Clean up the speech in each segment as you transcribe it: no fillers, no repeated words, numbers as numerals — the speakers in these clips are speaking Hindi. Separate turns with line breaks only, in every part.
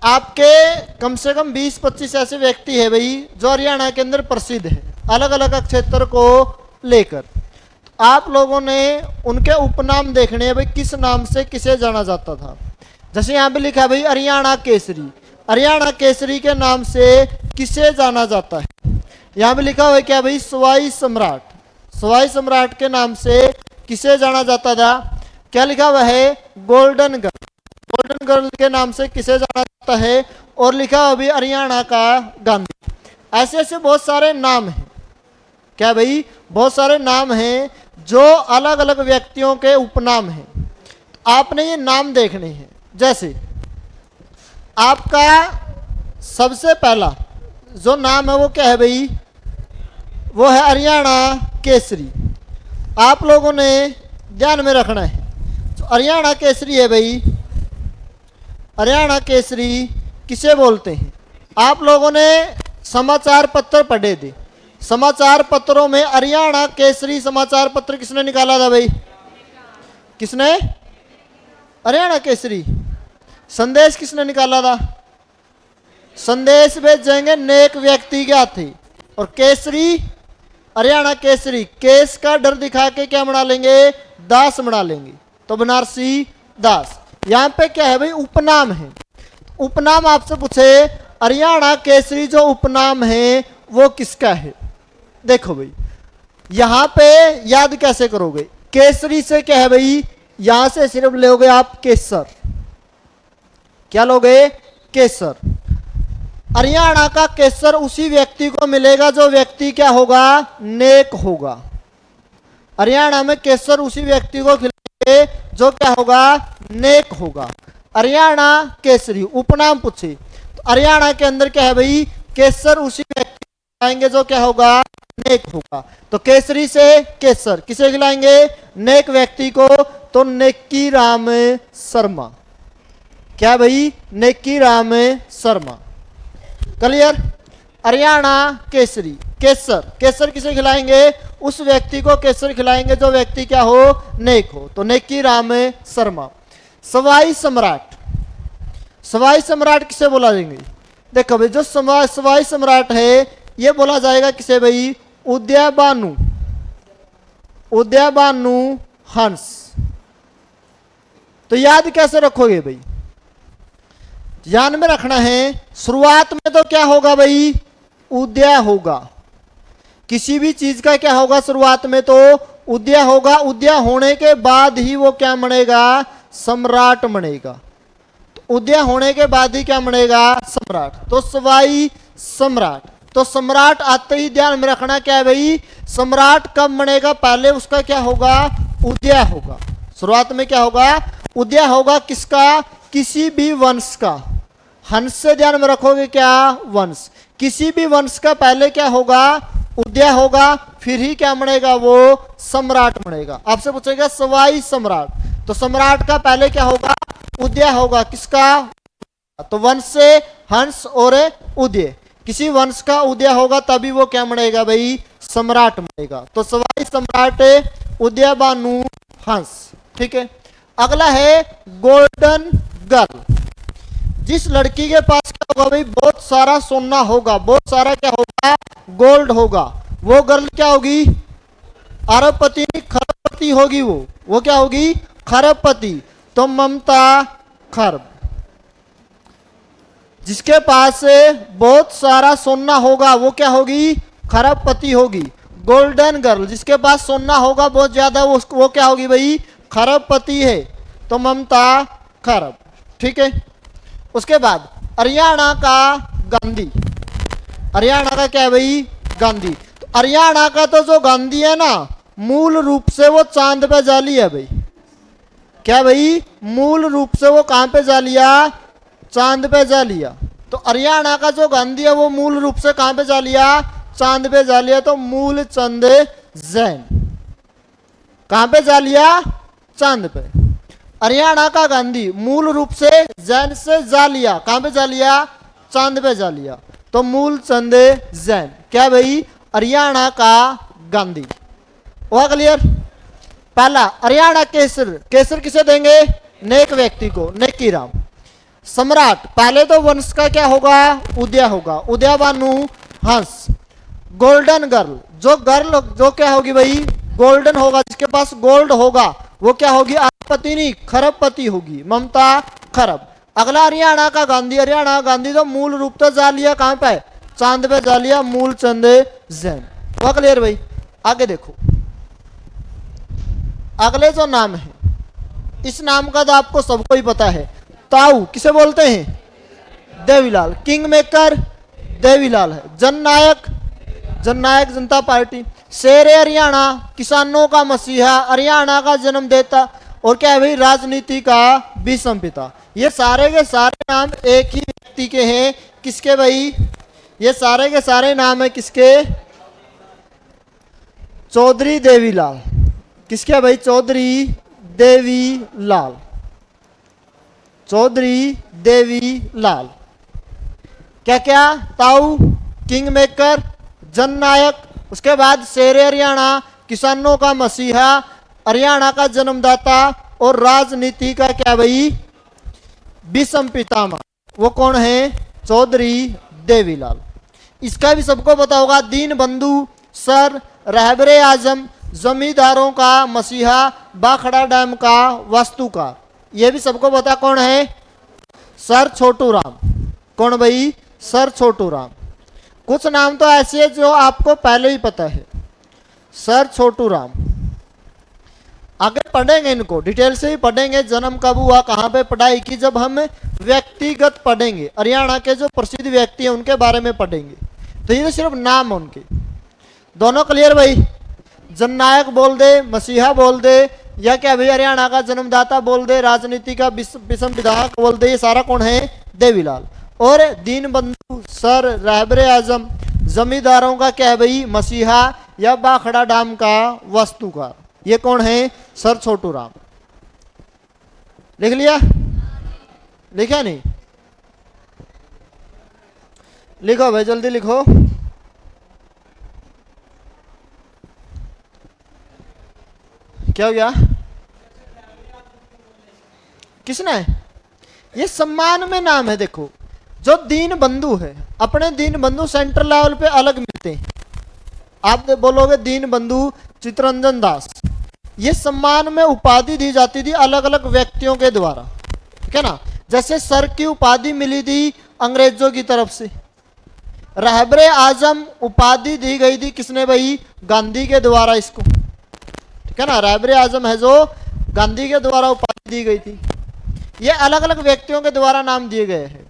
आपके कम से कम 20-25 ऐसे व्यक्ति है भाई जो हरियाणा के अंदर प्रसिद्ध है अलग अलग क्षेत्र को लेकर। आप लोगों ने उनके उपनाम देखने हैं भाई, किस नाम से किसे जाना जाता था। जैसे यहाँ पे लिखा है भाई हरियाणा केसरी, हरियाणा केसरी के नाम से किसे जाना जाता है। यहाँ पे लिखा हुआ है क्या भाई, सवाई सम्राट, सवाई सम्राट के नाम से किसे जाना जाता था। क्या लिखा हुआ है, गोल्डन गर्ल, गोल्डन गर्ल के नाम से किसे जाना जाता है। और लिखा हुआ भी हरियाणा का गांधी। ऐसे ऐसे बहुत सारे नाम हैं, क्या भाई, बहुत सारे नाम हैं जो अलग अलग व्यक्तियों के उपनाम हैं। तो आपने ये नाम देखने हैं। जैसे आपका सबसे पहला जो नाम है वो क्या है भाई, वो है हरियाणा केसरी। आप लोगों ने ध्यान में रखना है, तो हरियाणा केसरी है भाई, हरियाणा केसरी किसे बोलते हैं। आप लोगों ने समाचार पत्र पढ़े थे, समाचार पत्रों में हरियाणा केसरी समाचार पत्र किसने निकाला था भाई, किसने, हरियाणा केसरी। संदेश किसने निकाला था, संदेश भेजेंगे नेक व्यक्ति के हाथ ही। और केसरी, हरियाणा केसरी, केस का डर दिखा के क्या बना लेंगे, दास बना लेंगे, तो बनारसी दास। यहां पे क्या है भाई, उपनाम है। उपनाम आपसे पूछे हरियाणा केसरी जो उपनाम है वो किसका है। देखो भाई यहां पे याद कैसे करोगे, केसरी से क्या है भाई, यहां से सिर्फ लोगे आप केसर, क्या लोगे, केसर। हरियाणा का केसर उसी व्यक्ति को मिलेगा जो व्यक्ति क्या होगा, नेक होगा। हरियाणा में केसर उसी व्यक्ति को खिलाएंगे जो क्या होगा, नेक होगा। हरियाणा केसरी उपनाम पूछे तो हरियाणा के अंदर क्या है भाई, केसर उसी व्यक्ति को खिलाएंगे जो क्या होगा, नेक होगा। तो केसरी से केसर किसे खिलाएंगे, नेक व्यक्ति को, तो नेकी राम शर्मा, क्या भाई, नेकी राम शर्मा। क्लियर। हरियाणा केसरी, केसर, केसर किसे खिलाएंगे, उस व्यक्ति को केसर खिलाएंगे जो व्यक्ति क्या हो, नेक हो, तो नेकी राम शर्मा। सवाई सम्राट, सवाई सम्राट किसे बोला जाएंगे। देखो भाई जो सवाई सम्राट है ये बोला जाएगा किसे भाई, उदयभानु, उदयभानु हंस। तो याद कैसे रखोगे भाई, ध्यान में रखना है, शुरुआत में तो क्या होगा भाई, उदय होगा। किसी भी चीज का क्या होगा, शुरुआत में तो उदय होगा। उदय होने के बाद ही वो क्या बनेगा, सम्राट बनेगा। तो उदय होने के बाद ही क्या बनेगा, सम्राट। तो सवाई सम्राट, तो सम्राट आते ही ध्यान में रखना क्या है भाई, सम्राट कब बनेगा, पहले उसका क्या होगा, उदय होगा। शुरुआत में क्या होगा, उदय होगा। किसका, किसी भी वंश का। हंस से ध्यान में रखोगे क्या, वंश। किसी भी वंश का पहले क्या होगा, उदय होगा, फिर ही क्या बनेगा, वो सम्राट बनेगा। आपसे पूछेगा सवाई सम्राट, तो सम्राट का पहले क्या होगा, उदय होगा। किसका, तो वंश से हंस और उदय, किसी वंश का उदय होगा तभी वो क्या बनेगा भाई, सम्राट बनेगा। तो सवाई सम्राट उदयभानु हंस। ठीक है। अगला है गोल्डन गर्ल। जिस लड़की के पास क्या होगा भाई, बहुत सारा सोना होगा, बहुत सारा क्या होगा, गोल्ड होगा, वो गर्ल क्या होगी, अरबपति, खरबपति होगी। वो क्या होगी, खरबपति। तो ममता खरब। जिसके पास बहुत सारा सोना होगा वो क्या होगी, खरबपति होगी। गोल्डन गर्ल, जिसके पास सोना होगा बहुत ज्यादा, वो क्या होगी भाई, खरबपति है, तो ममता खरब। ठीक है। उसके बाद हरियाणा का गांधी, हरियाणा का क्या है भाई, गांधी। तो हरियाणा का तो जो गांधी है ना, मूल रूप से वो चांद पे जा लिया भाई। क्या भाई, मूल रूप से वो कहां पे जा लिया, चांद पे जा लिया। तो हरियाणा का जो गांधी है वो मूल रूप से कहां पे जा लिया, चांद पे जा लिया। तो मूल चंद जैन, कहां पे जा लिया, चांद पे। हरियाणा का गांधी मूल रूप से जैन से जा लिया, कहां पे जा लिया, चांद पे जा लिया। तो मूल चंद जैन, क्या भाई, हरियाणा का गांधी। हुआ क्लियर। पहला हरियाणा केसर, केसर किसे देंगे, नेक व्यक्ति को, नेकी राम। सम्राट, पहले तो वंश का क्या होगा, उदय होगा, उदयभानु हंस। गोल्डन गर्ल, जो गर्ल जो क्या होगी भाई, गोल्डन होगा, जिसके पास गोल्ड होगा वो क्या होगी, अरबपति नहीं खरबपति होगी, ममता खरब। अगला हरियाणा का गांधी, हरियाणा गांधी तो मूल रूप तो जा लिया कहां पे, चांद पे जा लिया, मूल चंद जैन। वो क्लियर भाई। आगे देखो, अगले जो नाम है, इस नाम का तो आपको सबको ही पता है, ताऊ किसे बोलते हैं, देवीलाल। किंग मेकर देवीलाल है। जननायक, जननायक जनता पार्टी। शेरे हरियाणा, किसानों का मसीहा, हरियाणा का जन्मदाता, और क्या है भाई, राजनीति का भीष्म पिता। ये सारे के सारे नाम एक ही व्यक्ति के हैं, किसके भाई, ये सारे के सारे नाम है किसके, चौधरी देवीलाल। किसके भाई, चौधरी देवीलाल, चौधरी देवीलाल। क्या क्या, ताऊ, किंग मेकर, जननायक, उसके बाद शेरे हरियाणा, किसानों का मसीहा, हरियाणा का जन्मदाता, और राजनीति का क्या भाई, भीष्म पितामह। वो कौन है, चौधरी देवीलाल। इसका भी सबको पता होगा, दीन बंधु सर, रहबरे आजम, जमींदारों का मसीहा, बाखड़ा डैम का वास्तुकार। ये भी सबको पता कौन है, सर छोटू राम। कौन भाई, सर छोटू राम। कुछ नाम तो ऐसे हैं जो आपको पहले ही पता है, सर छोटू राम। आगे पढ़ेंगे इनको, डिटेल से ही पढ़ेंगे, जन्म कब हुआ, कहाँ पे पढ़ाई की, जब हम व्यक्तिगत पढ़ेंगे, हरियाणा के जो प्रसिद्ध व्यक्ति हैं उनके बारे में पढ़ेंगे। तो ये तो सिर्फ नाम उनके, दोनों क्लियर भाई। जननायक बोल दे, मसीहा बोल दे, या क्या भाई हरियाणा का जन्मदाता बोल दे, राजनीति का भीष्म विधायक बोल दे, ये सारा कौन है, देवीलाल। और दीन बंधु सर, रहबरे आजम, जमींदारों का क्या है भाई, मसीहा, या बाखड़ा डैम का वास्तुकार, ये कौन है, सर छोटू राम। लिख लिया, लिखा नहीं, लिखो भाई जल्दी लिखो। क्या हो गया, किसने, ये सम्मान में नाम है। देखो, जो दीन बंधु है, अपने दीन बंधु सेंट्रल लेवल पे अलग मिलते हैं। आप बोलोगे दीन बंधु चित्तरंजन दास, ये सम्मान में उपाधि दी जाती थी अलग अलग व्यक्तियों के द्वारा, ठीक है ना। जैसे सर की उपाधि मिली थी अंग्रेजों की तरफ से, रहबरे आजम उपाधि दी गई थी किसने भाई, गांधी के द्वारा इसको, ठीक है ना। रहबरे आजम है जो गांधी के द्वारा उपाधि दी गई थी। ये अलग अलग व्यक्तियों के द्वारा नाम दिए गए हैं।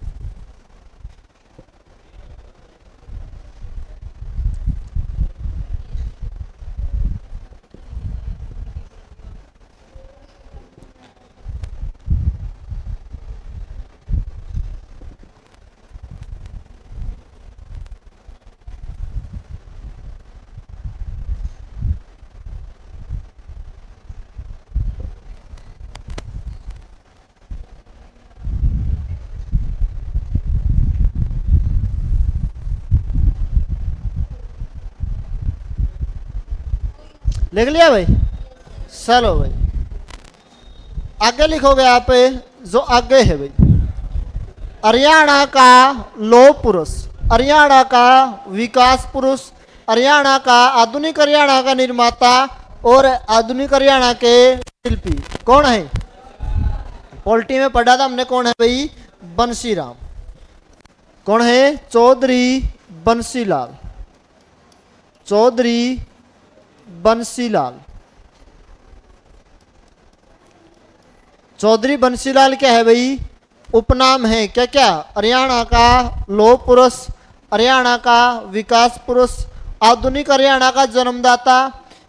लिख लिया भाई, चलो भाई आगे लिखोगे आप, जो आगे है भाई, हरियाणा का लौह पुरुष, हरियाणा का विकास पुरुष, हरियाणा का आधुनिक हरियाणा का निर्माता, और आधुनिक हरियाणा के शिल्पी कौन है, पॉलिटी में पढ़ा था हमने, कौन है भाई, बंसीराम। कौन है, चौधरी बंसीलाल, चौधरी बंसीलाल। चौधरी बंसीलाल क्या है भाई, उपनाम है। क्या क्या, हरियाणा का लौह पुरुष, हरियाणा का विकास पुरुष, आधुनिक हरियाणा का जन्मदाता,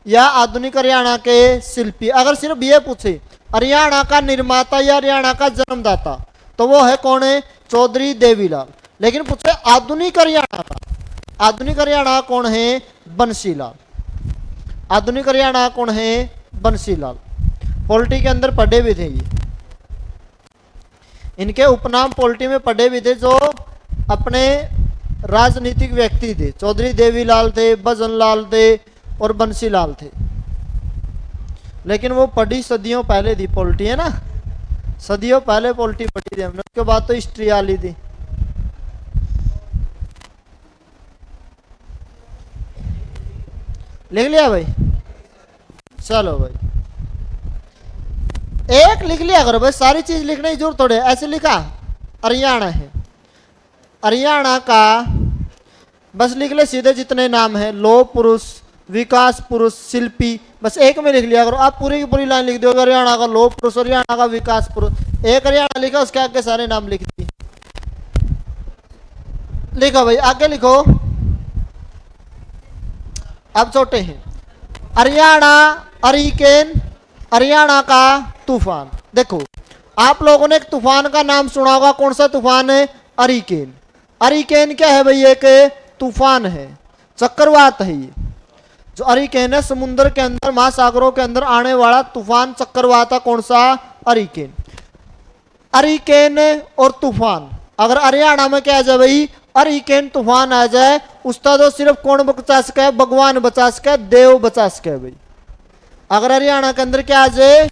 या आधुनिक हरियाणा के शिल्पी। अगर सिर्फ ये पूछे हरियाणा का निर्माता या हरियाणा का जन्मदाता, तो वो है कौन है, चौधरी देवीलाल। लेकिन पूछे आधुनिक हरियाणा का, आधुनिक हरियाणा कौन है, बंसीलाल। आधुनिक हरियाणा कौन है, बंसीलाल। पॉलिटी के अंदर पढ़े भी थे ये, इनके उपनाम पॉलिटी में पढ़े भी थे। जो अपने राजनीतिक व्यक्ति थे, चौधरी देवीलाल थे, भजनलाल थे और बंसीलाल थे। लेकिन वो पढ़ी सदियों पहले थी पॉलिटी, है ना, सदियों पहले पॉलिटी पढ़ी थी हमने, उसके बाद तो हिस्ट्री आ ली थी। लिख लिया भाई? चलो भाई, एक लिख लिया करो भाई, सारी चीज लिखने की जरूरत थोड़ी है। ऐसे लिखा हरियाणा है, हरियाणा का बस लिख ले सीधे जितने नाम है, लौह पुरुष, विकास पुरुष, शिल्पी, बस एक में लिख लिया करो। आप पूरी की पूरी लाइन लिख दोगे, हरियाणा का लौह पुरुष, हरियाणा का विकास पुरुष, एक हरियाणा लिखा, उसके आगे सारे नाम लिख दिए। लिखो भाई, आगे लिखो। अब छोटे हैं, हरियाणा हरिकेन, हरियाणा का तूफान। देखो आप लोगों ने एक तूफान का नाम सुना होगा, कौन सा तूफान है? हरिकेन। हरिकेन क्या है भाई? एक तूफान है, चक्रवात है ये। जो हरिकेन है समुद्र के अंदर, महासागरों के अंदर आने वाला तूफान चक्रवात है। कौन सा? हरिकेन। हरिकेन और तूफान, अगर हरियाणा में क्या आ जाए भाई? हरिकेन तूफान आ जाए, उसका तो सिर्फ कौन बचा सके? भगवान बचा सके, देव बचा सके भाई। अगर हरियाणा के अंदर क्या आ जाए?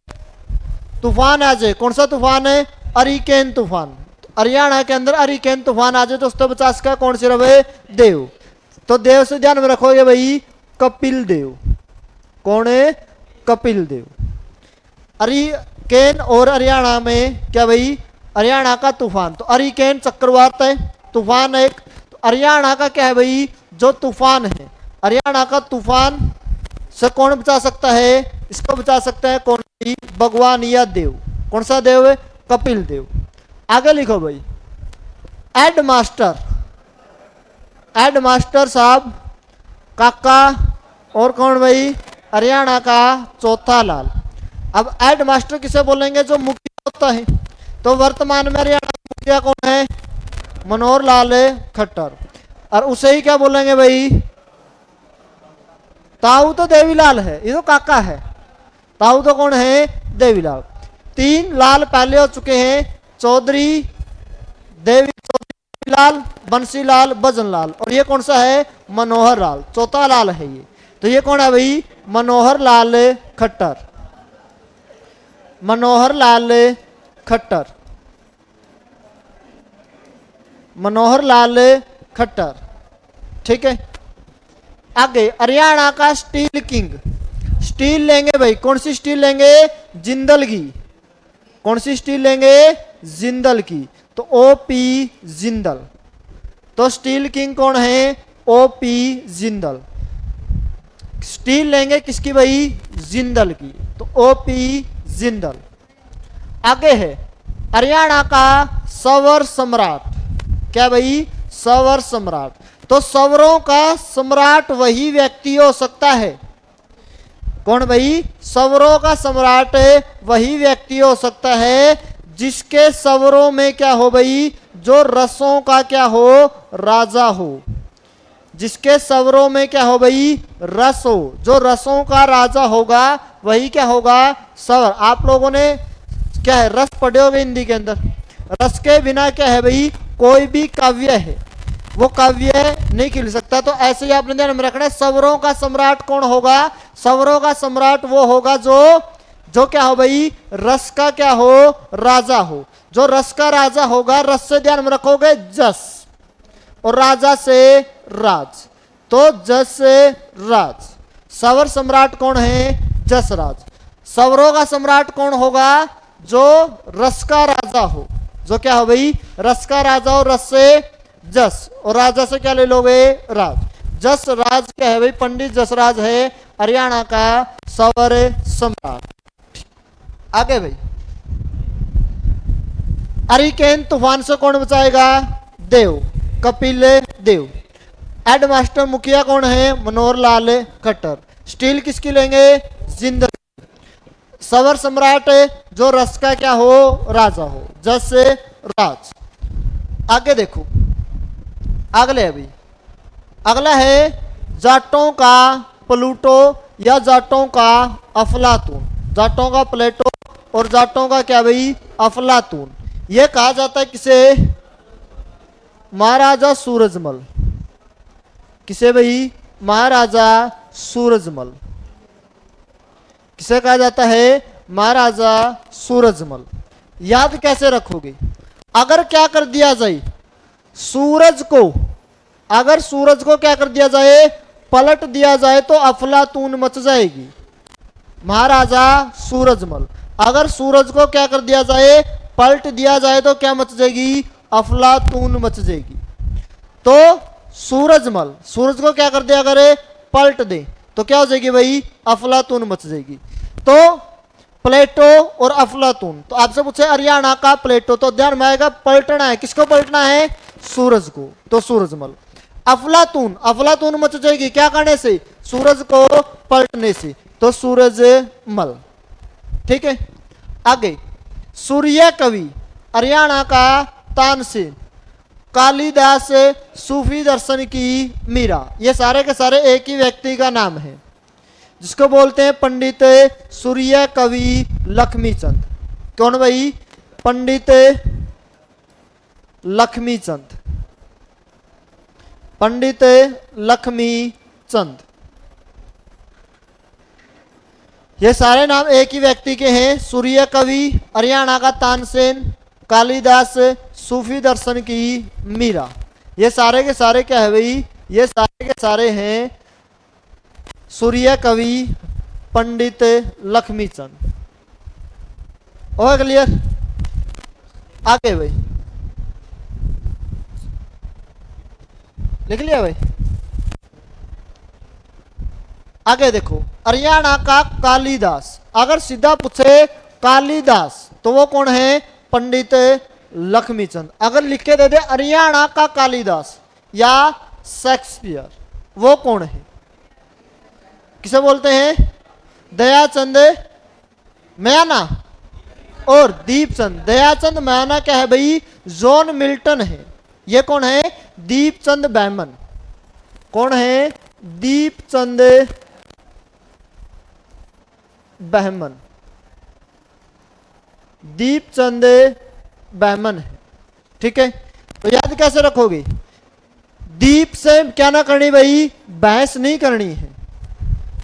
तूफान आ जाए, कौन सा तूफान है? हरिकेन तूफान। हरियाणा के अंदर हरिकेन तूफान आ जाए तो उसको बचा सका कौन? सिर्फ देव। तो देव से ध्यान में रखोगे भाई, कपिल देव। कौन है? कपिल देव। हरिकेन और हरियाणा में क्या भाई? हरियाणा का तूफान। तो हरिकेन चक्रवात है, तूफान एक। तो हरियाणा का क्या है भाई? जो तूफान है, हरियाणा का तूफान से कौन बचा सकता है? इसको बचा सकता है कौन? भगवान या देव। कौन सा देव है? कपिल देव। आगे लिखो भाई, हेडमास्टर। हेडमास्टर साहब काका, और कौन भाई? हरियाणा का चौथा लाल। अब हेडमास्टर किसे बोलेंगे? जो मुखिया होता है। तो वर्तमान में हरियाणा का मुखिया कौन है? मनोहर लाल खट्टर। और उसे ही क्या बोलेंगे भाई? ताऊ तो देवीलाल है, ये तो काका है। ताऊ तो कौन है? देवीलाल। तीन लाल पहले हो चुके हैं, चौधरी, देवीलाल, बंसीलाल, भजनलाल। और ये कौन सा है? मनोहर लाल, चौथा लाल है ये। तो ये कौन है भाई? मनोहर लाल खट्टर। मनोहर लाल खट्टर, मनोहर लाल खट्टर। ठीक है। आगे हरियाणा का स्टील किंग। स्टील लेंगे भाई, कौन सी स्टील लेंगे? जिंदल की। कौन सी स्टील लेंगे? जिंदल की। तो ओपी जिंदल। तो स्टील किंग कौन है? ओपी जिंदल। स्टील लेंगे किसकी भाई? जिंदल की। तो ओपी जिंदल। आगे है हरियाणा का सवर सम्राट। क्या भाई? सवर सम्राट। तो सवरों का सम्राट वही व्यक्ति हो सकता है। कौन भाई? सवरों का सम्राट वही व्यक्ति हो सकता है जिसके सवरों में क्या हो भाई? जो रसों का क्या हो? राजा हो। जिसके सवरों में क्या हो भाई? रस हो। जो रसों का राजा होगा वही क्या होगा? सवर। आप लोगों ने क्या है? रस पढ़े होंगे हिंदी के अंदर। रस के बिना क्या है भाई? कोई भी काव्य है वो काव्य नहीं खिल सकता। तो ऐसे ही आपने ध्यान में रखना है, सवरों का सम्राट कौन होगा? सवरों का सम्राट वो होगा जो क्या हो भाई? रस का क्या हो? राजा हो। जो रस का राजा होगा, रस से ध्यान में रखोगे जस, और राजा से राज। तो जस से राज। सवर सम्राट कौन है? जसराज। सवरों का सम्राट कौन होगा? जो रस का राजा हो। जो क्या हो भाई? रस का राजा हो, रस से जस, और राजा से क्या ले लोगे? राज। जस राज क्या है भाई? पंडित जसराज है हरियाणा का सवर सम्राट। आगे भाई, हरिकेन तूफान से कौन बचाएगा? देव, कपिल देव। हेडमास्टर मुखिया कौन है? मनोहर लाल खट्टर। स्टील किसकी लेंगे? जिंदल। सवर सम्राट जो रस का क्या हो? राजा हो। जस राज। आगे देखो, अगले अभी अगला है जाटों का प्लूटो या जाटों का अफलातून। जाटों का प्लेटो और जाटों का क्या भाई? अफलातून। यह कहा जाता है किसे? महाराजा सूरजमल। किसे भाई? महाराजा सूरजमल। किसे कहा जाता है? महाराजा सूरजमल। याद कैसे रखोगे? अगर क्या कर दिया जाए, सूरज को, अगर सूरज को क्या कर दिया जाए, पलट दिया जाए तो अफलातून मच जाएगी। महाराजा सूरजमल, अगर सूरज को क्या कर दिया जाए, पलट दिया जाए तो क्या मच जाएगी, अफलातून मच जाएगी। तो सूरजमल, सूरज को क्या कर दिया करे, पलट दे तो क्या हो जाएगी भाई, अफलातून मच जाएगी। तो प्लेटो और अफलातून, तो आपसे पूछे हरियाणा का प्लेटो, तो ध्यान में आएगा पलटना है, किसको पलटना है, सूरज को, तो सूरजमल। अफलातून, अफलातून मच जाएगी क्या करने से, सूरज को पलटने से, तो सूरजमल। ठीक है, आगे सूर्य कवि, हरियाणा का तानसेन, कालिदास, सूफी दर्शन की मीरा, ये सारे के सारे एक ही व्यक्ति का नाम है, जिसको बोलते हैं पंडित सूर्य कवि लक्ष्मीचंद। कौन भाई, पंडित लक्ष्मीचंद, पंडित लक्ष्मीचंद। ये सारे नाम एक ही व्यक्ति के हैं, सूर्य कवि, हरियाणा का तानसेन, कालिदास, सूफी दर्शन की मीरा, ये सारे के सारे क्या है भाई, ये सारे के सारे हैं सूर्य कवि पंडित लक्ष्मीचंद। Okay clear? आगे भाई लिख लिया भाई? आगे देखो, हरियाणा का कालिदास, अगर सीधा पूछे कालिदास तो वो कौन है, पंडित लक्ष्मीचंद। अगर लिख के दे दे हरियाणा का कालिदास या शेक्सपियर, वो कौन है, किसे बोलते हैं, दयाचंद मैना और दीपचंद। दयाचंद मैना क्या है भाई, जॉन मिल्टन है। ये कौन है, दीपचंद बैमन। कौन है, दीपचंद बहमन, दीपचंद बहमन है। ठीक है, तो याद कैसे रखोगे, दीप से क्या ना करनी भाई, बहस नहीं करनी है।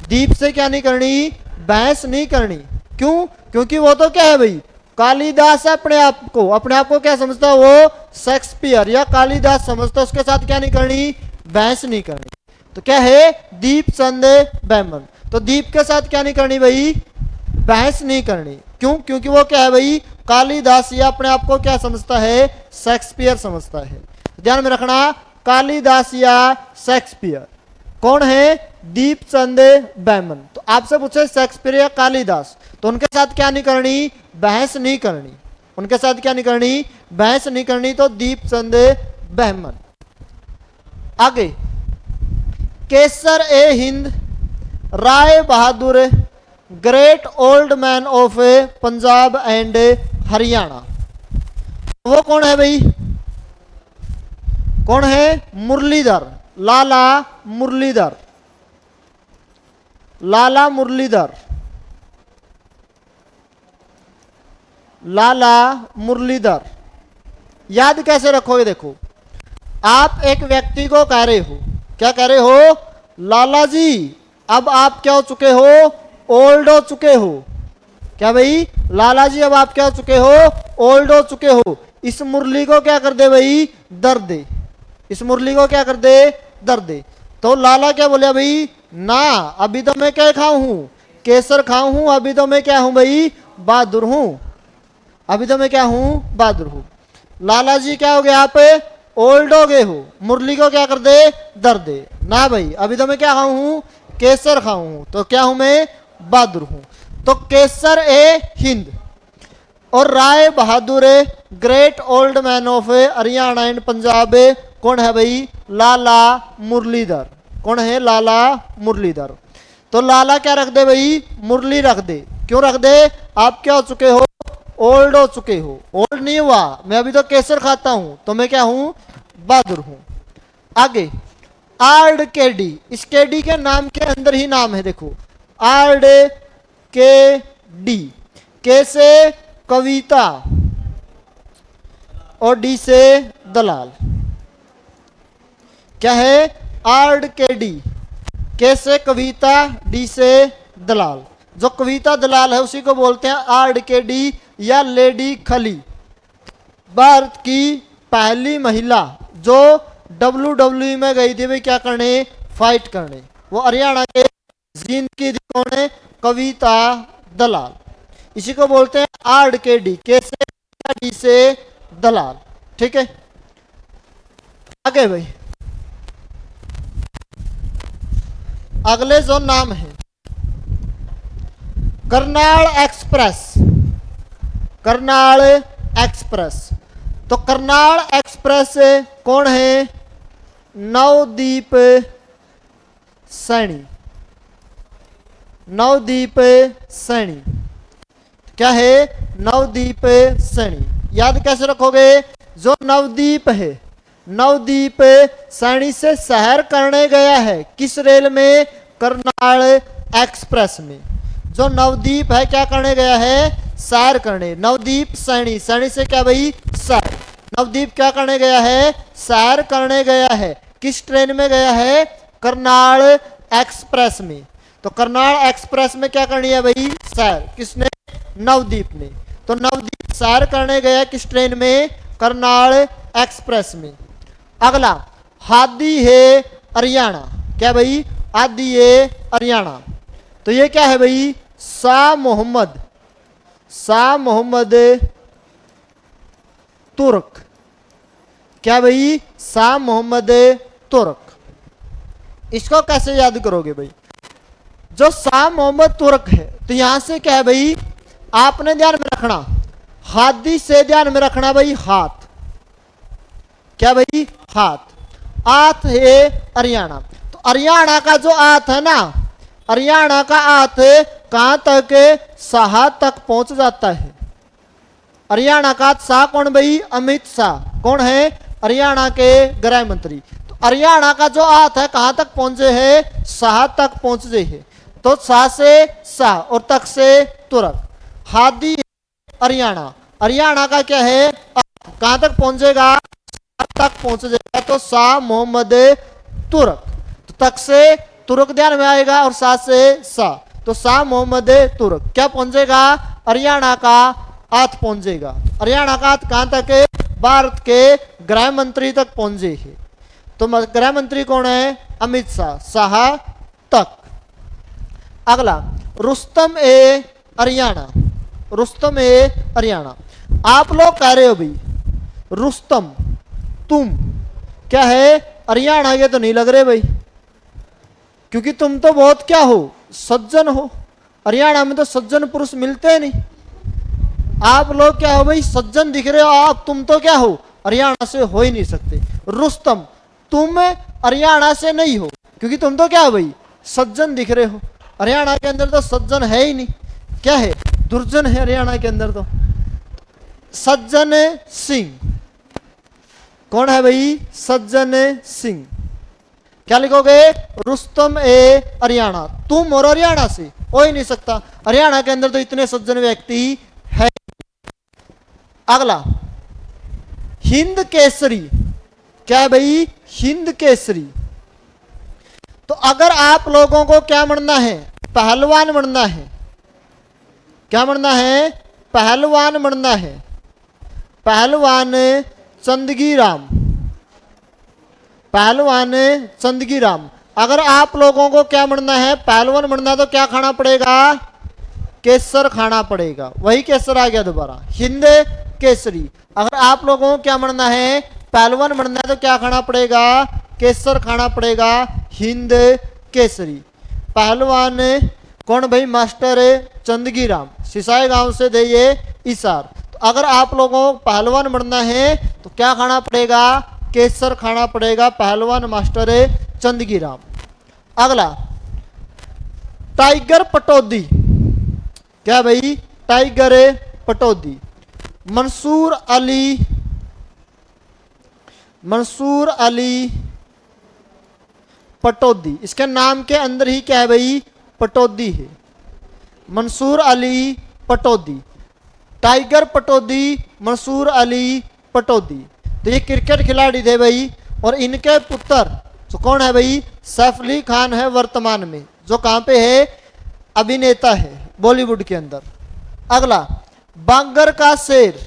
दीप से क्या नहीं करनी, बहस नहीं करनी। क्यों, क्योंकि वो तो क्या है भाई, कालिदास अपने आप को क्या समझता है, वो शेक्सपियर या कालिदास समझता है, उसके साथ क्या नहीं करनी, बहस नहीं करनी। तो क्या है, दीपचंद बैमन। तो दीप के साथ क्या नहीं करनी भाई, बहस नहीं करनी। क्यों, क्योंकि वो क्या है भाई, कालिदास या अपने आप को क्या समझता है, शेक्सपियर समझता है। ध्यान में रखना, कालिदास या शेक्सपियर। कौन है, दीपचंद बैमन। तो आपसे पूछे शेक्सपियर या कालिदास, तो उनके साथ क्या नहीं करनी, बहस नहीं करनी। उनके साथ क्या नहीं करनी, बहस नहीं करनी। तो दीपचंद बैमन। आगे, Kesar e Hind, Rai Bahadur, great old man of Punjab and Haryana, वो कौन है भाई, कौन है, मुरलीधर, लाला मुरलीधर, लाला मुरलीधर, लाला मुरलीधर। याद कैसे रखोगे, देखो आप एक व्यक्ति को कह रहे हो, क्या कह रहे हो, लाला जी अब आप क्या हो चुके हो, ओल्ड हो चुके हो। क्या भाई, लाला जी अब आप क्या हो चुके हो, ओल्ड हो चुके हो। इस मुरली को क्या कर दे भाई, दर्द दे। इस मुरली को क्या कर दे, दर्द दे। तो लाला क्या बोले भाई, ना अभी तो मैं क्या खाऊं हूं, केसर खाऊं हूं, अभी तो मैं क्या हूं भाई, बहादुर हूं। अभी तो मैं क्या हूं, बहादुर हूं। लाला जी क्या हो गए, आप ओल्ड हो गए हो, मुरली को क्या कर दे, दर्द दे। ना भाई अभी तो मैं क्या खाऊं हूं, केसर खाऊं हूं, तो क्या हूं मैं, बहादुर हूं। तो केसर ए हिंद और Rai Bahadur great old man of Haryana and Punjab, कौन है भाई, लाला मुरलीधर। कौन है, लाला मुरलीधर। तो लाला क्या रख दे भाई, मुरली रख दे। क्यों रख दे, आप क्या हो चुके हो, ओल्ड हो चुके हो। ओल्ड नहीं हुआ, मैं अभी तो केसर खाता हूं, तो मैं क्या हूं, बहादुर हूं। आगे, आर्ड के डी, इस के डी के नाम के अंदर ही नाम है, देखो आर्ड के डी। के से कविता और डी से दलाल। क्या है, आर्ड के डी, के से कविता, डी से दलाल। जो कविता दलाल है उसी को बोलते हैं आर्ड के डी या लेडी खली, भारत की पहली महिला जो WWE में गई थी भाई क्या करने, फाइट करने, वो हरियाणा के जींद की थी। कौन है, कविता दलाल। इसी को बोलते हैं आर के डी, के से डी से दलाल। ठीक है, आगे भाई अगले जो नाम है करनाल एक्सप्रेस। करनाल एक्सप्रेस, तो करनाल एक्सप्रेस कौन है, नवदीप सैनी। नवदीप सैनी क्या है, नवदीप सैनी। याद कैसे रखोगे, जो नवदीप है, नवदीप सैनी से शहर करने गया है, किस रेल में, करनाल एक्सप्रेस में। जो नवदीप है क्या करने गया है, सैर करने। नवदीप सैनी, सैनी से क्या भाई, सैर। नवदीप क्या करने गया है, सैर करने गया है। किस ट्रेन में गया है, करनाल एक्सप्रेस में। तो करनाल एक्सप्रेस में क्या करनी है भाई, सैर। किसने, नवदीप ने। तो नवदीप सैर करने गया किस ट्रेन में, करनाल एक्सप्रेस में। अगला हादी है हरियाणा, क्या भाई, आदि है हरियाणा। तो ये क्या है भाई, शाह मोहम्मद, शाह मोहम्मद तुर्क। क्या भाई, शाह मोहम्मद तुर्क। इसको कैसे याद करोगे भाई, जो शाह मोहम्मद तुर्क है, तो यहां से क्या है भाई, आपने ध्यान में रखना, हादी से ध्यान में रखना भाई, हाथ। क्या भाई, हाथ। आथ है हरियाणा, तो हरियाणा का जो आथ है ना, हरियाणा का आथ कहां तक, शाह तक पहुंच जाता है। हरियाणा का शाह कौन भाई, अमित शाह। कौन है, हरियाणा के गृह मंत्री। तो हरियाणा का जो हाथ है कहां तक पहुंचे है, शाह तक पहुंचे है। तो शाह से शाह और तक से तुरक। हादी हरियाणा, हरियाणा का क्या है, कहां तक पहुंचेगा, शाह तक पहुंच जाएगा। तो शाह मोहम्मद तुरक, तो तक से तुरक ध्यान में आएगा और शाह से शाह। तो शाह मोहम्मद तुर्क क्या पहुंचेगा, हरियाणा का हाथ पहुंचेगा। हरियाणा का हाथ कहां तक है, भारत के गृह मंत्री तक पहुंचे है। तो गृह मंत्री कौन है, अमित शाह, शाह तक। अगला रुस्तम ए हरियाणा, रुस्तम ए हरियाणा। आप लोग कह रहे हो भाई रुस्तम तुम क्या है, हरियाणा के तो नहीं लग रहे भाई, क्योंकि तुम तो बहुत क्या हो, सज्जन हो। हरियाणा में तो सज्जन पुरुष मिलते नहीं। आप लोग क्या हो भाई, सज्जन दिख रहे हो आप, तुम तो क्या हो, हरियाणा से हो ही नहीं सकते। रुस्तम तुम हरियाणा से नहीं हो, क्योंकि तुम तो क्या हो भाई, सज्जन दिख रहे हो। हरियाणा के अंदर तो सज्जन है ही नहीं, क्या है, दुर्जन है हरियाणा के अंदर तो। सज्जन सिंह कौन है भाई, सज्जन सिंह। क्या लिखोगे, रुस्तम ए हरियाणा। तुम और हरियाणा से हो ही नहीं सकता, हरियाणा के अंदर तो इतने सज्जन व्यक्ति है। अगला हिंद केसरी, क्या है भाई, हिंद केसरी। तो अगर आप लोगों को क्या बनना है, पहलवान बनना है। क्या बनना है, पहलवान बनना है। पहलवान चंदगी राम, पहलवान चंदगी राम। अगर आप लोगों को क्या बनना है, पहलवान बनना है, तो क्या खाना पड़ेगा, केसर खाना पड़ेगा। वही केसर आ गया दोबारा, हिंद केसरी। अगर आप लोगों को क्या बनना है, पहलवान बनना है, तो क्या खाना पड़ेगा, केसर खाना पड़ेगा, हिंद केसरी। पहलवान कौन भाई, मास्टर चंदगी राम, सिसाई गांव से दे ये इसार। तो अगर आप लोगों को पहलवान बनना है तो क्या खाना पड़ेगा, केसर खाना पड़ेगा, पहलवान मास्टर चंदगी राम। अगला टाइगर पटौदी, क्या भाई, टाइगर पटौदी। मंसूर अली, मंसूर अली पटौदी। इसके नाम के अंदर ही क्या है भाई, पटौदी है। मंसूर अली पटौदी, टाइगर पटौदी, मंसूर अली पटौदी। तो ये क्रिकेट खिलाड़ी थे भाई, और इनके पुत्र जो कौन है भाई, सैफ अली खान है वर्तमान में, जो कहां पे है, अभिनेता है बॉलीवुड के अंदर। अगला बांगर का शेर,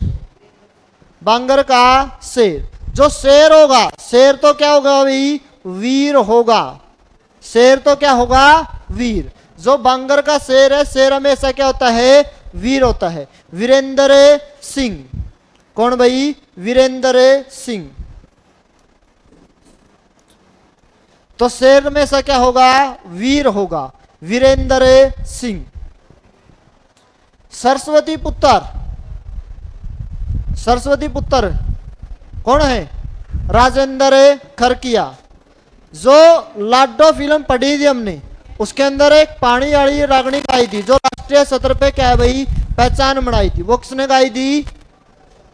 बांगर का शेर। जो शेर होगा, शेर तो क्या होगा भाई, वीर होगा। शेर तो क्या होगा, वीर। जो बांगर का शेर है, शेर हमेशा क्या होता है, वीर होता है। वीरेंद्र सिंह, कौन भाई, वीरेंद्र सिंह। तो शेर हमेशा क्या होगा, वीर होगा, वीरेंद्र सिंह। सरस्वती पुत्र, सरस्वती पुत्र कौन है, राजेंद्र खरकिया। जो लाडो फिल्म पढ़ी थी हमने, उसके अंदर एक पानी वाली रागनी गाई थी, जो राष्ट्रीय सतर पे क्या है भाई, पहचान बनाई थी। वो किसने गाई थी,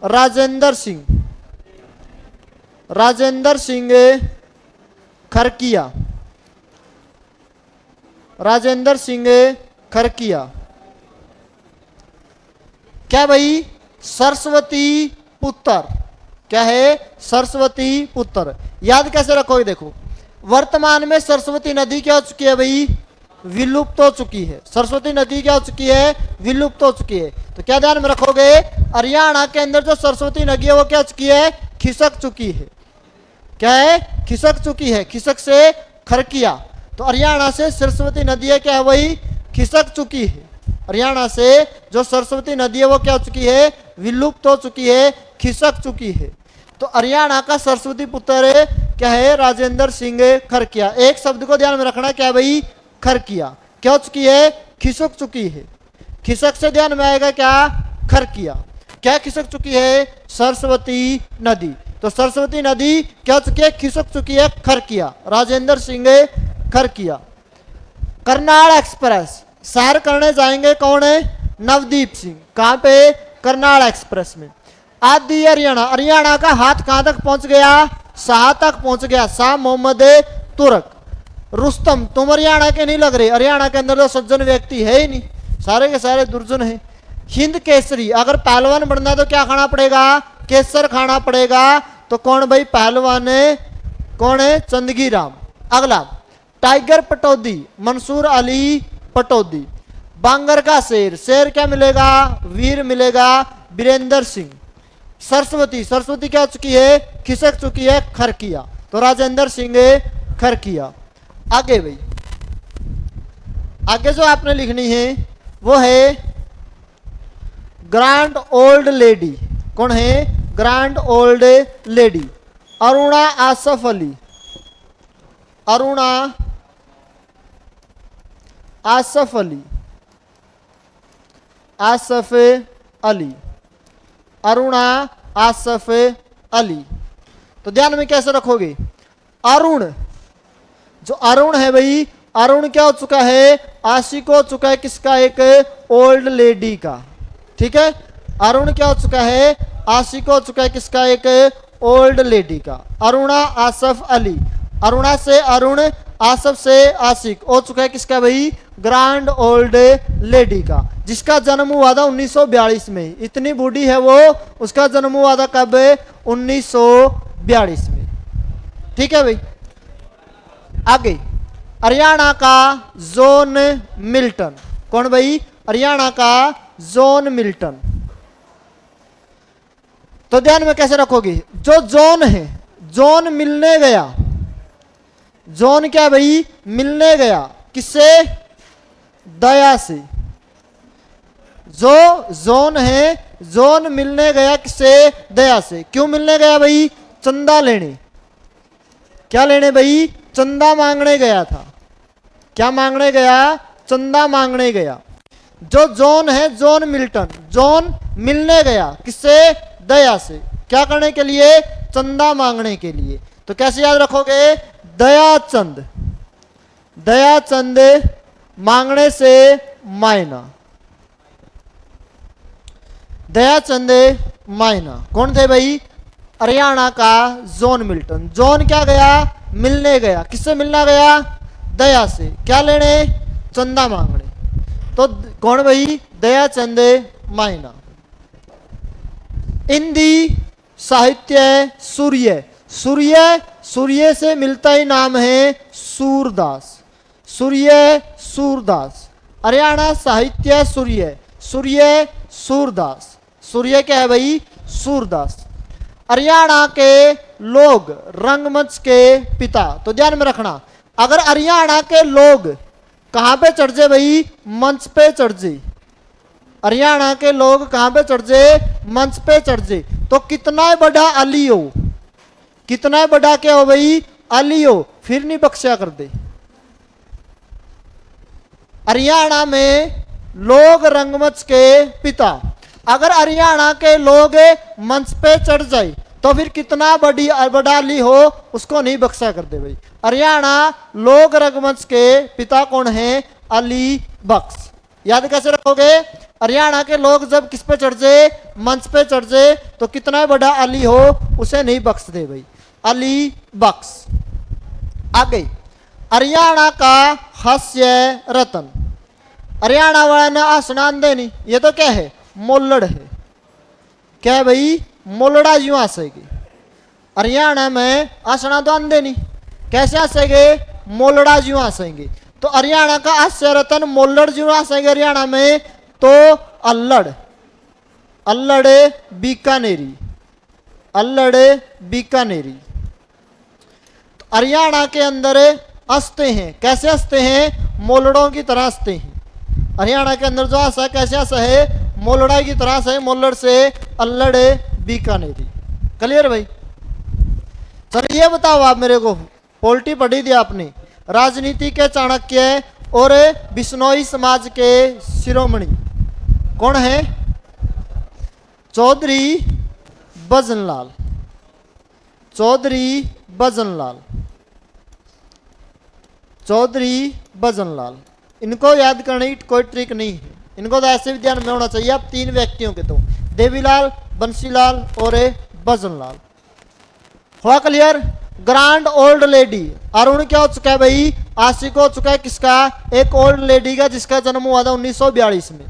राजेंद्र सिंह, राजेंद्र सिंह खरकिया, राजेंद्र सिंह खरकिया। क्या भाई, सरस्वती पुत्र, क्या है, सरस्वती पुत्र। याद कैसे रखोगे, देखो वर्तमान में सरस्वती नदी क्या हो चुकी है भाई, विलुप्त हो चुकी है। सरस्वती नदी क्या हो चुकी है, विलुप्त हो चुकी है। तो क्या ध्यान में रखोगे, हरियाणा के अंदर जो सरस्वती नदी है वो क्या हो चुकी है, खिसक चुकी है। क्या है, खिसक चुकी है, खिसक से खरकिया। तो हरियाणा से सरस्वती नदी है क्या है वही, खिसक चुकी है। हरियाणा से जो सरस्वती नदी है वो क्या हो चुकी है, विलुप्त हो चुकी है, खिसक चुकी है। तो हरियाणा का सरस्वती पुत्र क्या है, राजेंद्र सिंह खरकिया। एक शब्द को ध्यान में रखना, क्या भाई, खरकिया। क्या हो चुकी है, खिसक चुकी है। खिसक से ध्यान में आएगा क्या, खरकिया। क्या खिसक चुकी है, सरस्वती नदी। तो सरस्वती नदी क्या हो चुकी है, खिसक चुकी है, खरकिया, राजेंद्र सिंह खरकिया। करनाल एक्सप्रेस, सैर करने जाएंगे कौन है, नवदीप सिंह। कहां पे, करनाल एक्सप्रेस में। आदि हरियाणा, हरियाणा का हाथ कहां तक पहुंच गया, शाह तक पहुंच गया, शाह मोहम्मद तुर्क। रुस्तम, तुम हरियाणा के नहीं लग रहे, हरियाणा के अंदर तो सज्जन व्यक्ति है ही नहीं, सारे के सारे दुर्जन है। हिंद केसरी, अगर पहलवान बनना है तो क्या खाना पड़ेगा, केसर खाना पड़ेगा। तो कौन भाई पहलवान है, कौन है, चंदगी राम। अगला टाइगर पटौदी, मंसूर अली पटौदी। बांगर का शेर, शेर क्या मिलेगा, वीर मिलेगा, वीरेंद्र सिंह। सरस्वती, सरस्वती क्या हो चुकी है, खिसक चुकी है, खरकिया। तो राजेंद्र सिंह खरकिया। आगे भाई, आगे जो आपने लिखनी है वो है ग्रैंड ओल्ड लेडी। कौन है, grand old lady. Aruna Asaf Ali, Aruna Asaf Ali, Asaf Ali, Aruna Asaf Ali. तो ध्यान में कैसे रखोगे, अरुण, जो अरुण है भाई, अरुण क्या हो चुका है, आशिक हो चुका है किसका, एक ओल्ड लेडी का। ठीक है, अरुण क्या हो चुका है, आशिक हो चुका है किसका, एक ओल्ड लेडी का। अरुणा आसफ अली, अरुणा से अरुण, आसफ से आशिक हो चुका है किसका भाई, ग्रैंड ओल्ड लेडी का, जिसका जन्म हुआ था 1942 में। इतनी बूढ़ी है वो, उसका जन्म हुआ था कब, 1942 में। ठीक है भाई। आगे हरियाणा का जॉन मिल्टन। कौन भाई, हरियाणा का जॉन मिल्टन। तो ध्यान में कैसे रखोगे, जो जॉन है, जॉन मिलने गया। जॉन क्या भाई, मिलने गया, किससे, दया से। जो जॉन है, जॉन मिलने गया किससे, दया से। क्यों मिलने गया भाई, चंदा लेने। क्या लेने भाई, चंदा मांगने गया था। क्या मांगने गया, चंदा मांगने गया। जो जॉन है, जॉन मिल्टन, जॉन मिलने गया किससे, दया से। क्या करने के लिए, चंदा मांगने के लिए। तो कैसे याद रखोगे, दयाचंद, दयाचंद मांगने से मायना, दयाचंद मायना। कौन थे भाई, हरियाणा का जॉन मिल्टन। जॉन क्या गया, मिलने गया, किससे मिलना गया, दया से। क्या लेने, चंदा मांगने। तो कौन भाई, दयाचंद मायना। हिंदी साहित्य सूर्य, सूर्य, सूर्य से मिलता ही नाम है सूरदास, सूर्य सूरदास। हरियाणा साहित्य सूर्य, सूर्य सूरदास। सूर्य क्या है भाई? सूरदास। हरियाणा के लोग रंगमंच के पिता। तो ध्यान में रखना, अगर हरियाणा के लोग कहां पे चढ़ जाए भाई? मंच पे चढ़ जाए। हरियाणा के लोग कहां पे चढ़ जाए? मंच पे चढ़ जाए। तो कितना बड़ा अली हो, कितना बड़ा क्या हो भाई? अली हो, फिर नहीं बख्शा कर दे। हरियाणा में लोग रंगमंच के पिता, अगर हरियाणा के लोग मंच पे चढ़ जाए तो फिर कितना बड़ा अली हो, उसको नहीं बख्शा कर दे भाई। हरियाणा लोग रंगमंच के पिता कौन है? अली बख्श। याद कैसे रखोगे? हरियाणा के लोग जब किस पे चढ़ जाए? मंच पे चढ़ जाए, तो कितना बड़ा अली हो उसे नहीं बख्श दे भाई, अली बख्श। आगे, हरियाणा का हास्य रतन। हरियाणा वाला ने आसनान देनी, ये तो क्या है? मोल्लड़ है। क्या है भाई? मोलड़ा यूं हंसेगी। हरियाणा में आसना तो आंदे नहीं, कैसे हंसेंगे? मोलड़ा यूं हंसेंगे। तो हरियाणा का हास्य रतन मोल्लड़ यूं हंसेंगे हरियाणा में, तो अल्लड़, अल्लड़ बीकानेरी, अल्लड़ बीकानेरी। तो हरियाणा के अंदर हंसते हैं, कैसे हंसते हैं? मोलड़ों की तरह हंसते हैं। हरियाणा के अंदर जो हंसा है कैसे हंसा है? मोलड़ा की तरह से, मोल्लड़ से अल्लड़ बीकानेरी। क्लियर भाई? चलिए ये बताओ आप मेरे को, पॉलिटी पढ़ी थी आपने, राजनीति के चाणक्य और बिश्नोई समाज के शिरोमणि कौन है? चौधरी भजनलाल, चौधरी भजनलाल, चौधरी भजनलाल। इनको याद करने की कोई ट्रिक नहीं है, इनको तो ऐसे भी ध्यान में होना चाहिए। आप तीन व्यक्तियों के, तो देवीलाल, बंसीलाल और भजनलाल। हुआ clear? Grand old lady, Arun क्या हो चुका है भाई? आशिक हो चुका है किसका? एक ओल्ड लेडी का, जिसका जन्म हुआ था 1942 में।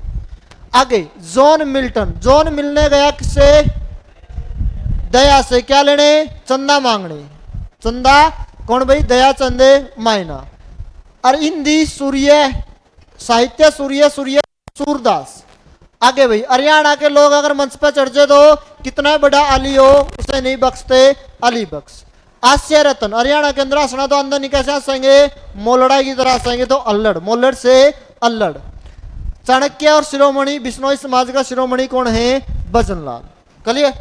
आगे, जॉन मिल्टन, जॉन मिलने गया किससे? दया से। क्या लेने? चंदा मांगने। चंदा कौन भाई? दया चंदे मायना। और हिंदी सूर्य, साहित्य सूर्य, सूर्य सूरदास। आगे भाई, हरियाणा के लोग अगर मंच पर चढ़ जाए तो कितना बड़ा अली हो उसे नहीं बख्शते, अली बख्श। हास्य रतन, हरियाणा के अंदर हंसना तो अंदर नहीं, कैसे हंसेंगे? मोलड़ा की तरह हंसेंगे, तो अल्लड़, मोल्लड़ से अल्लड़। चाणक्य और शिरोमणि, बिश्नोई समाज का शिरोमणि कौन है? भजनलाल। क्लियर?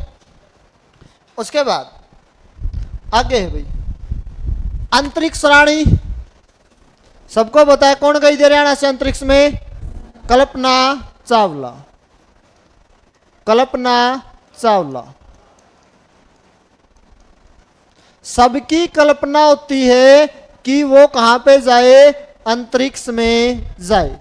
उसके बाद आगे है भाई अंतरिक्ष रानी। सबको बताया कौन गई थी हरियाणा से अंतरिक्ष में? कल्पना चावला, कल्पना चावला। सबकी कल्पना होती है कि वो कहां पे जाए? अंतरिक्ष में जाए।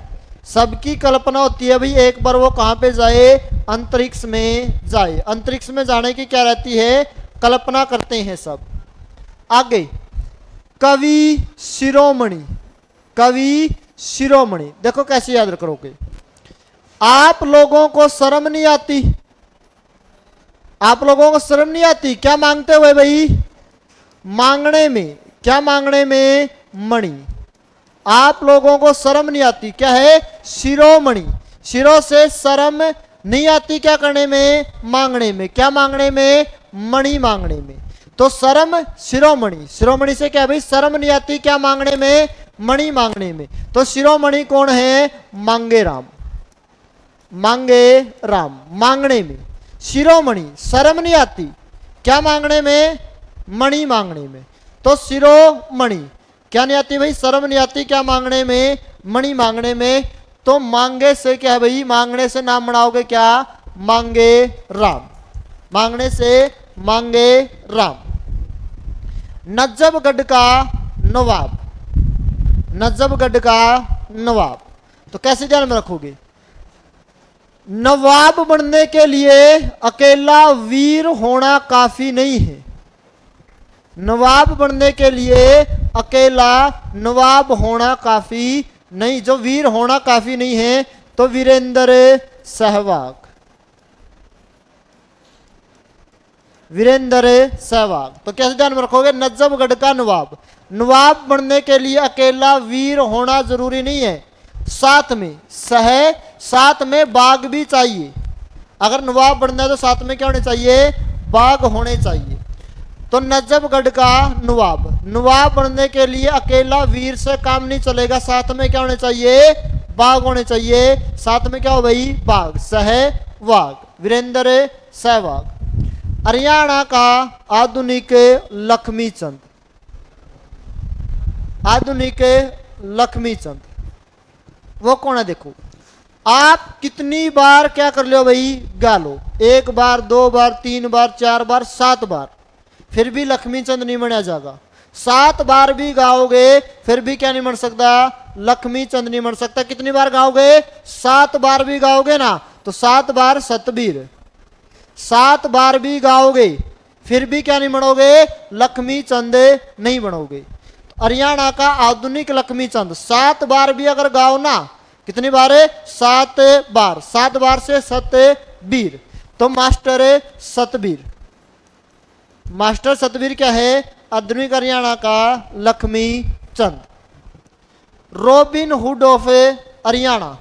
सबकी कल्पना होती है भाई एक बार वो कहां पे जाए? अंतरिक्ष में जाए। अंतरिक्ष में जाने की क्या रहती है? कल्पना करते हैं सब। आगे, कवि शिरोमणि, कवि शिरोमणि। देखो कैसे याद करोगे? आप लोगों को शर्म नहीं आती? आप लोगों को शर्म नहीं आती क्या मांगते हुए भाई? मांगने में, क्या मांगने में? मणि। आप लोगों को शर्म नहीं आती, क्या है? शिरोमणि। शिरो से शर्म नहीं आती, क्या करने में? मांगने में। क्या मांगने में? मणि मांगने में। तो शर्म शिरोमणि, शिरोमणि से क्या भाई? शर्म नहीं आती, क्या मांगने में? मणि मांगने में। तो शिरोमणि कौन है? मांगे राम, मांगे राम, मांगने में। शिरोमणि, शर्म नहीं आती, क्या मांगने में? मणि मांगने में। तो शिरोमणि, क्या नहीं आती भाई? शर्म नहीं आती, क्या मांगने में? मणि मांगने में। तो मांगे से क्या है भाई? मांगने से नाम बनाओगे क्या? मांगे राम, मांगने से मांगे राम। नजफगढ़ का नवाब, नजफगढ़ का नवाब। तो कैसे ध्यान में रखोगे? नवाब बनने के लिए अकेला वीर होना काफी नहीं है। नवाब बनने के लिए अकेला नवाब होना काफी नहीं, जो वीर होना काफी नहीं है, तो वीरेंद्र सहवाग, वीरेंद्र सहवाग। तो कैसे ध्यान में रखोगे? नजफगढ़ का नवाब। नवाब बनने के लिए अकेला वीर होना जरूरी नहीं है, साथ में साथ में बाघ भी चाहिए। अगर नवाब बनना है तो साथ में क्या होने चाहिए, बाघ होने चाहिए। तो नजफगढ़ का नवाब बनने के लिए अकेला वीर से काम नहीं चलेगा, साथ में क्या होने चाहिए, बाघ होने चाहिए। साथ में क्या हो भाई, बाघ, सहवाग, वीरेंद्र सहवाग। हरियाणा का आधुनिक लक्ष्मी चंद, आधुनिक लक्ष्मी चंद वो कौन है? देखो आप कितनी बार क्या कर लो भाई, गा लो, 1 बार 2 बार 3 बार 4 बार 7 बार, फिर भी लक्ष्मी चंद नहीं बना जाएगा। 7 बार भी गाओगे फिर भी क्या नहीं बन सकता, लक्ष्मी चंद नहीं बन सकता। कितनी बार गाओगे, 7 बार भी गाओगे ना तो 7 बार सतबीर, 7 बार भी गाओगे फिर भी क्या नहीं बनोगे, लक्ष्मी चंद नहीं बनोगे। हरियाणा का आधुनिक लक्ष्मी चंद 7 बार भी अगर गाओ ना, कितनी बार है, 7 बार, 7 बार से सतबीर, तो मास्टर सतबीर, मास्टर सतबीर क्या है, आधुनिक हरियाणा का Lakshmi Chand. Robin Hood of Haryana,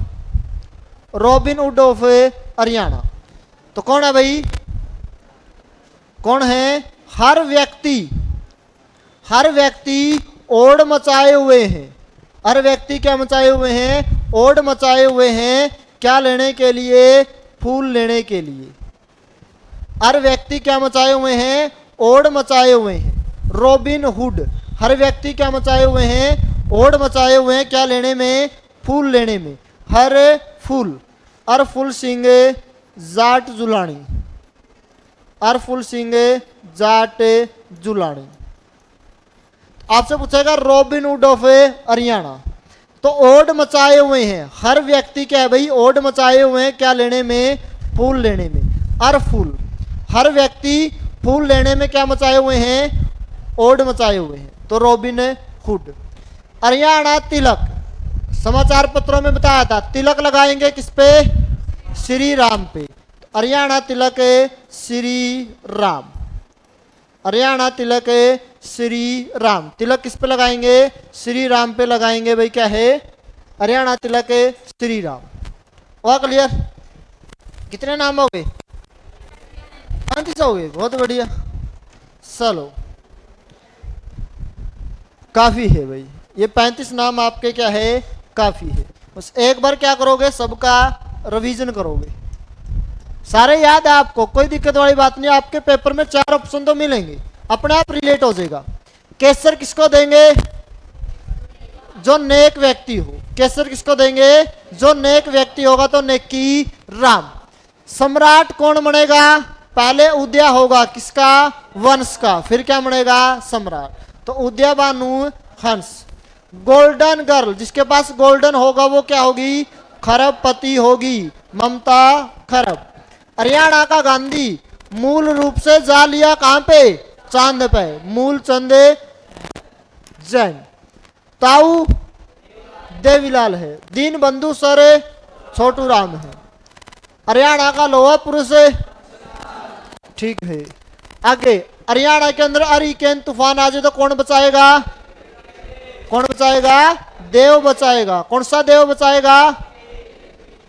Robin Hood of Haryana तो कौन है भाई, कौन है, हर व्यक्ति ओड़ मचाए हुए हैं, हर व्यक्ति क्या मचाए हुए हैं, ओड़ मचाए हुए हैं, क्या लेने के लिए, फूल लेने के लिए। हर व्यक्ति क्या मचाए हुए हैं, ओड़ मचाए हुए हैं। रॉबिन हुड, हर व्यक्ति क्या मचाए हुए हैं, ओड़ मचाए हुए हैं, क्या लेने में, फूल लेने में। हर फूल, अर फूल सिंह जाट जुलानी, अर फूल सिंह जाट जुलानी। आपसे पूछेगा रॉबिन हुड ऑफ हरियाणा, तो ओड मचाए हुए हैं, हर व्यक्ति क्या है भाई, ओड मचाए हुए हैं, क्या लेने में, फूल लेने में। अर फूल, हर व्यक्ति फूल लेने में क्या मचाए हुए हैं, ओड मचाए हुए हैं, तो रॉबिन हुड। हरियाणा तिलक, समाचार पत्रों में बताया था, तिलक लगाएंगे किस पे, श्री राम पे। हरियाणा तिलक श्री राम, हरियाणा तिलक श्री राम, तिलक किस पे लगाएंगे, श्री राम पे लगाएंगे भाई, क्या है, हरियाणा तिलक श्री राम। और क्लियर, कितने नाम हो गए, 35 हो गए, बहुत बढ़िया। चलो काफी है भाई, ये 35 नाम आपके क्या है, काफी है। बस एक बार क्या करोगे, सबका रिवीजन करोगे, सारे याद है आपको, कोई दिक्कत वाली बात नहीं। आपके पेपर में 4 ऑप्शन तो मिलेंगे, अपने आप रिलेट हो जाएगा। केसर किसको देंगे, जो नेक व्यक्ति हो, केसर किसको देंगे, जो नेक व्यक्ति होगा, तो नेकी राम। सम्राट कौन बनेगा, पहले उदय होगा किसका, वंश का, फिर क्या बनेगा, सम्राट, तो उदय भानु हंस। गोल्डन गर्ल, जिसके पास गोल्डन होगा वो क्या होगी, खरबपति होगी, ममता खरब। हरियाणा का गांधी मूल रूप से जा लिया कहां पे, चांद पे, मूल चंद जैन। ताऊ देवीलाल है, दीन बंधु सर छोटू राम है। हरियाणा का लोहा पुरुष ठीक है। आगे हरियाणा के अंदर हरिकेन तूफान आ जाए तो कौन बचाएगा, कौन बचाएगा, देव बचाएगा। कौन सा देव बचाएगा,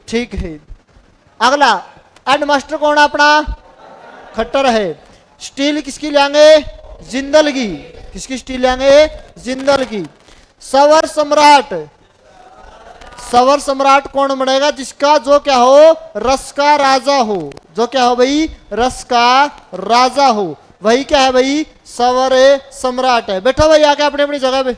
ठीक है। अगला हेडमास्टर कौन है अपना, खट्टर है। स्टील किसकी लेंगे, जिंदल की, किसकी स्टील लेंगे, जिंदल की। सवर सम्राट, सवर सम्राट कौन बनेगा, जिसका जो क्या हो, रस का राजा हो, जो क्या हो भाई, रस का राजा हो, वही क्या है भाई, सवर सम्राट है। बैठो भाई आके अपनी अपनी जगह पे।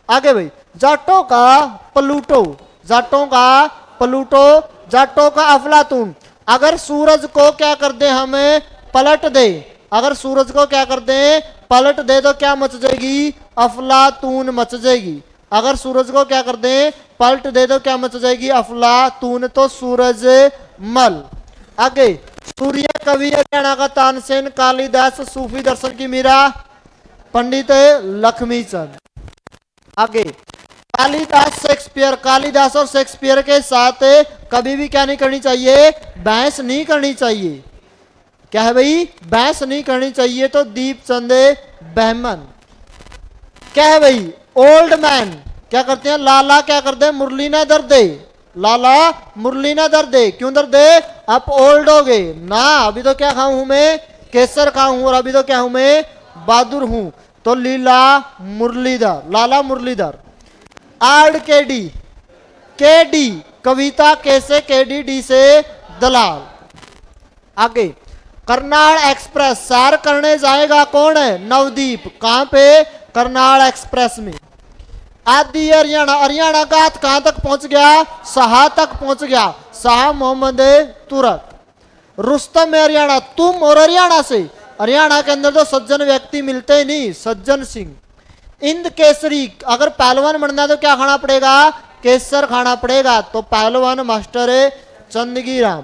आगे भाई जाटों का प्लूटो, जाटों का प्लूटो, जाटों का अफलातून। अगर सूरज को क्या कर दे, हमें पलट दे, अगर सूरज को क्या कर दे, पलट दे, तो क्या मच जाएगी, अफलातून मच जाएगी। अगर सूरज को क्या कर दे, पलट दे, तो क्या मच जाएगी, अफलातून, तो सूरज मल। आगे सूर्य कवि हरियाणा का तानसेन, कालिदास सूफी दर्शन की मीरा, पंडित लक्ष्मी चंद। आगे कालिदास शेक्सपियर, कालिदास और शेक्सपियर के साथ कभी भी क्या नहीं करनी चाहिए, बहस नहीं करनी चाहिए। क्या है भाई, बहस नहीं करनी चाहिए, तो दीपचंद बहमन। क्या है भाई, ओल्ड मैन क्या करते हैं, लाला क्या करते हैं, मुरली ना दर्द दे, लाला मुरली ना दर्द दे, क्यों दर्द दे? आप ओल्ड हो गए ना, अभी तो क्या खाऊं हूं मैं? केसर खाऊं हूं, और अभी तो क्या हूं मैं? बहादुर हूं। तो लीला मुरलीधर, लाला मुरलीधर। आर्ड केडी, केडी कविता, कैसे? केडी डी से दलाल। आगे करनाल एक्सप्रेस, सैर करने जाएगा कौन है? नवदीप। कहां पे? करनाल एक्सप्रेस में। आदि हरियाणा, हरियाणा का कहां तक पहुंच गया? शाह तक पहुंच गया, शाह मोहम्मद तुरक। रुस्तम में हरियाणा, तुम और हरियाणा से, हरियाणा के अंदर तो सज्जन व्यक्ति मिलते नहीं, सज्जन सिंह। इंद केसरी, अगर पहलवान बनना है तो क्या खाना पड़ेगा? केसर खाना पड़ेगा। तो पहलवान मास्टर चंदगी राम।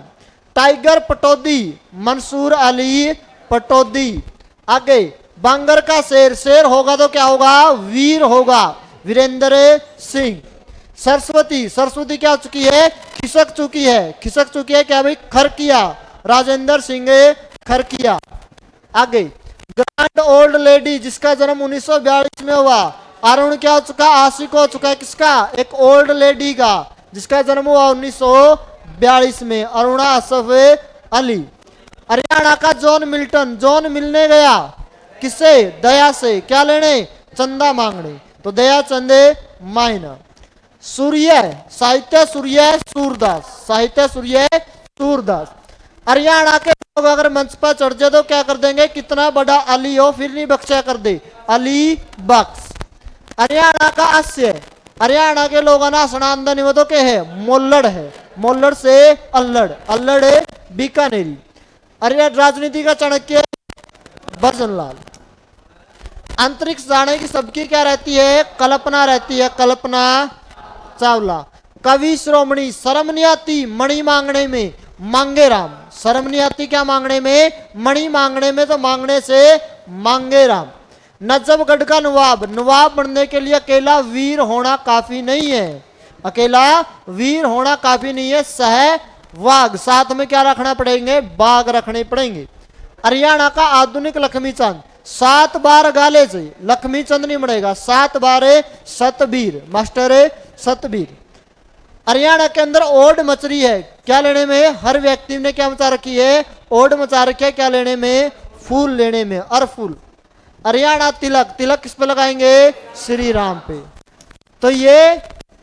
टाइगर पटौदी, मंसूर अली पटौदी। आगे बांगर का शेर, शेर होगा तो क्या होगा? वीर होगा, वीरेंद्र सिंह। सरस्वती, सरस्वती क्या हो चुकी है? खिसक चुकी है, खिसक चुकी है क्या भाई? खरकिया, राजेंद्र सिंह खरकिया। आगे ग्रैंड ओल्ड लेडी, जिसका जन्म 1942 में हुआ, अरुण क्या हो चुका? आशिक हो चुका है किसका? एक ओल्ड लेडी का, जिसका जन्म हुआ 1942 में, अरुणा असफ अली। हरियाणा का जॉन मिल्टन, जॉन मिलने गया किससे? दया से, क्या लेने? चंदा मांगने। तो दया चंदे मायना। सूर्य, साहित्य सूर्य सूरदास, साहित्य सूर्य सूरदास। हरियाणा के लोग अगर मंच पर चढ़ जाए तो क्या कर देंगे? कितना बड़ा अली हो फिर नहीं बख्शा कर दे, अली बख्श। हरियाणा का हास्य, हरियाणा के लोग ना सनातन वो तो क्या है? मोल्लड़ है, मोल्लड़ से अल्लड़, अल्लड़ है बीकानेरी। हरियाणा राजनीति का चाणक्य भजनलाल। अंतरिक्ष जाने की सबकी क्या रहती है? कल्पना रहती है, कल्पना चावला। कवि श्रोमणी, शर्म नहीं आती मणि मांगने में, मांगे राम। शर्म नहीं आती क्या मांगने में? मणि मांगने में, तो मांगने से मांगे राम। नजफगढ़ का नवाब, नवाब बनने के लिए अकेला वीर होना काफी नहीं है, अकेला वीर होना काफी नहीं है, सहवाग, साथ में क्या रखना पड़ेंगे? बाग रखने पड़ेंगे। हरियाणा का आधुनिक लक्ष्मी चंद, 7 बार गाले से लक्ष्मी चंद नहीं बढ़ेगा, 7 बार सतबीर, मास्टर सतबीर। हरियाणा के अंदर ओड मचरी है, क्या लेने में? हर व्यक्ति ने क्या मचा रखी है? ओड मचा रखी है, क्या लेने में? फूल लेने में, अरफूल। हरियाणा तिलक, तिलक किस पे लगाएंगे? श्री राम पे। तो ये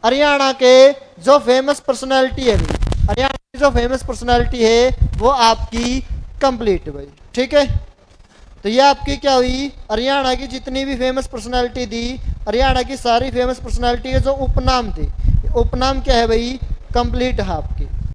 हरियाणा के जो फेमस पर्सनैलिटी है, हरियाणा की जो फेमस पर्सनैलिटी है वो आपकी कंप्लीट भाई, ठीक है। तो ये आपकी क्या हुई? हरियाणा की जितनी भी फेमस पर्सनैलिटी थी, हरियाणा की सारी फेमस पर्सनैलिटी के जो उपनाम थे, उपनाम क्या है भाई? कंप्लीट है आपके।